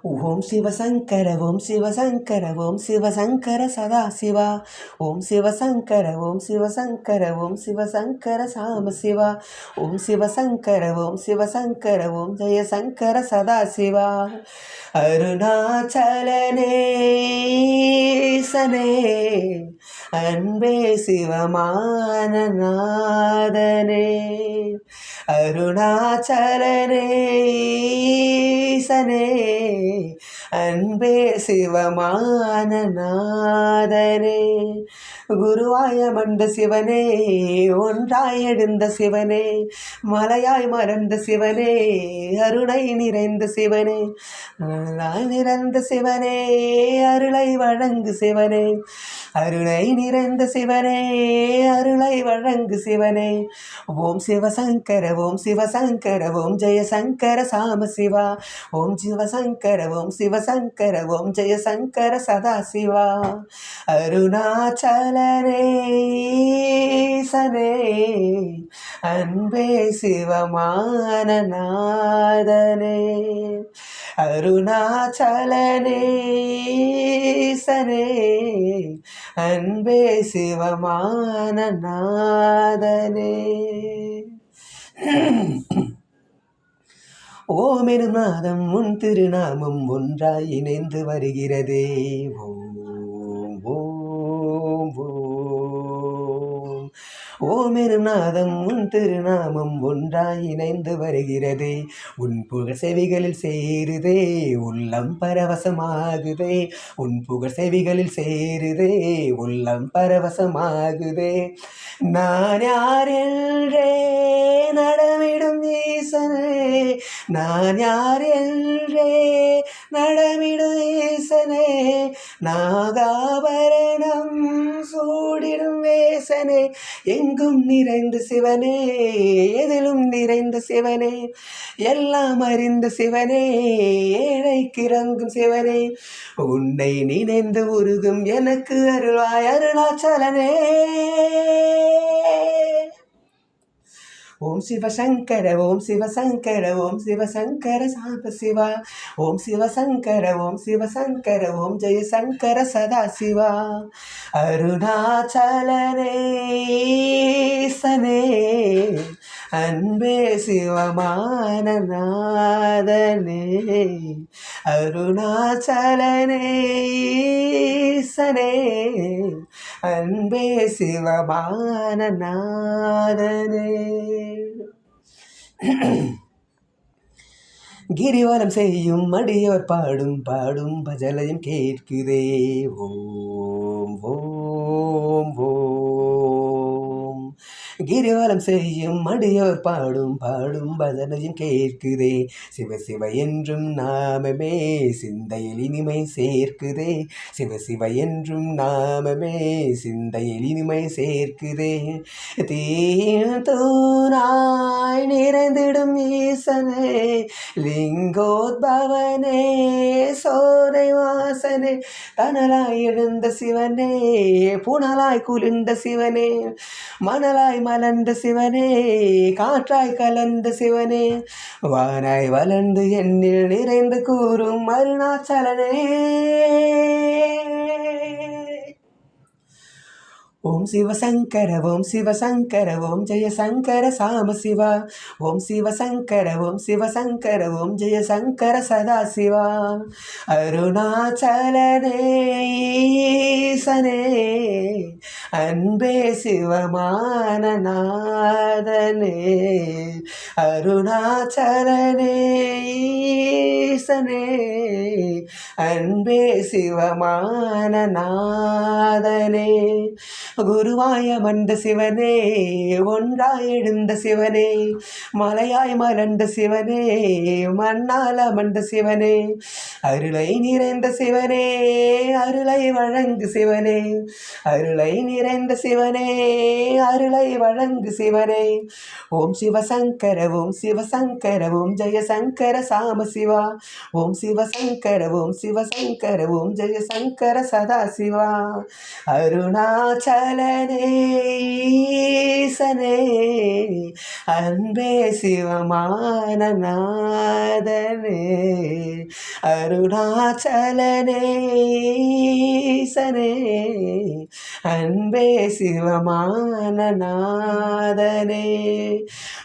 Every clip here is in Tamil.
ஓம் சிவசங்கர ஓம் சிவசங்கர ஓம் சிவசங்கர சதாசிவா ஓம் சிவசங்கர ஓம் சிவசங்கர ஓம் சிவசங்கர சாமசிவா ஓம் சிவசங்கர ஓம் சிவசங்கர ஓம் ஜெயசங்கர சதாசிவா அருணாச்சலனேசனே அன்பே சிவமான நாதனே அருணாச்சலனேசனே அன்பே சிவமான நாதனே குருவாய மண்ட சிவனே ஒன்றாய் எழுந்த சிவனே மலையாய் மறந்த சிவனே அருணை நிறைந்த சிவனே அருளாய் நிறைந்த சிவனே அருளை வழங்கு சிவனே அருளை நிறைந்த சிவனே அருளை வழங்கு சிவனே ஓம் சிவசங்கர ஓம் சிவசங்கர ஓம் ஜெயசங்கர சாமசிவா ஓம் சிவசங்கர ஓம் சிவசங்கர ஓம் ஜெயசங்கர சதாசிவா அருணாச்சலனேசனே அன்பே சிவமான நாதனே அருணாச்சலனேசனே அன்பே சிவமான நாதனே ஓமெனும் நாதம் உன் திருநாமம் ஒன்றாய் இணைந்து வருகிறதே ஓம் ஓம் ஓம் ஓமெனும் நாதம் உன் திருநாமம் ஒன்றாய் இணைந்து வருகிறதே உன் புகழ் செவிகளில் சேருதே உள்ளம் பரவசமாகுதே உன் புகழ் செவிகளில் சேருதே உள்ளம் பரவசமாகுதே நான் யார் என்றே நடமிடும் ஈசனே நான் யார் என்றே நடமிடும் ஈசனே நாகாபரணம் சூடிடும் வேசனே எங்கும் நிறைந்த சிவனே எதிலும் நிறைந்த சிவனே எல்லாம் அறிந்த சிவனே ஏழைக்கு இறங்கும் சிவனே உன்னை நினைந்து உருகும் எனக்கு அருளாய் அருணாச்சலனே ஓம் சிவசங்கர ஓம் சிவசங்கர ஓம் சிவசங்கர சாம்பசிவா ஓம் சிவசங்கர ஓம் சிவசங்கர ஓம் ஜெயசங்கர சதாசிவா அருணாச்சலனேசனே அன்பே சிவமான நாதனே அருணாச்சலனேசனே அன்பே சிவமான நாதனே கிரிவலம் செய்யும் அடியோர் பாடும் பாடும் பஜலையும் கேட்குதே ஓம் ஓம் ஓம் கிரிவலம் செய்யும் அடியோர் பாடும் பாடும் பஜனையும் கேட்குதே சிவ சிவ என்றும் நாமமே சிந்தையில் இனிமை சேர்க்குதே சிவ சிவ என்றும் நாமமே சிந்தையில் இனிமை சேர்க்குதே தூணாய் நிறைந்திடும் ஈசனே லிங்கோத்பவனே சோதை வாசனே தனலாய் எழுந்த சிவனே புனலாய் குளிர்ந்த சிவனே மணலாய் மலர்ந்த சிவனே காற்றாய் கலந்த சிவனே வானாய் வளர்ந்து என்னில் நிறைந்து கூறும் அருணாச்சலனே ஓம் சிவசங்கர ஓம் சிவசங்கர ஓம் ஜெயசங்கர சாமசிவா ஓம் சிவசங்கர ஓம் சிவசங்கர ஓம் ஜெயசங்கர சதாசிவா அருணாச்சலனேசனே அன்பே சிவமான நாதனே அருணாச்சலனேசனே அன்பே சிவமான நாதனே குருவாய மண்ட சிவனே ஒன்றாய் எழுந்த சிவனே மலையாய் மலர்ந்த சிவனே மண்ணால மண்ட சிவனே அருளை நிறைந்த சிவனே அருளை வழங்கு சிவனே அருளை நிறைந்த சிவனே அருளை வழங்கு சிவனே ஓம் சிவசங்கர ஓம் சிவசங்கர ஓம் ஜெயசங்கர சாமசிவா ஓம் சிவசங்கர ஓம் சிவசங்கர ஓம் ஜெயசங்கர சதாசிவா அருணாச்சலனேசனே அன்பே சிவமான நாதனே அருணாச்சலனேசனே அருணாச்சலனேசனே அன்பே சிவமான நாதனே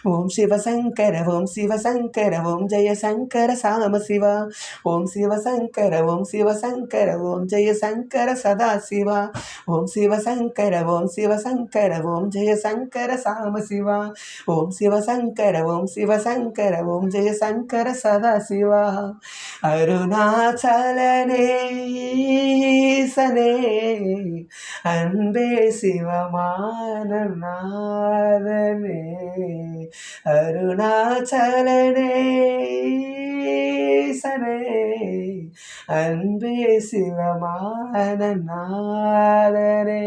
ஓம் சிவசங்கர ஓம் சிவசங்கர ஓம் ஜெயசங்கர சாமசிவா ஓம் சிவசங்கர ஓம் சிவசங்கர ஓம் ஜெயசங்கர சதாசிவா ஓம் சிவசங்கர ஓம் சிவசங்கர ஓம் ஜெயசங்கர சாமசிவா ஓம் சிவசங்கர ஓம் சிவசங்கர ஓம் ஜெயசங்கர சதாசிவா அருணாச்சலனேசனே அன்பே சிவமான நாதனே அருணாச்சலனேசனே அன்பே சிவமான நாதனே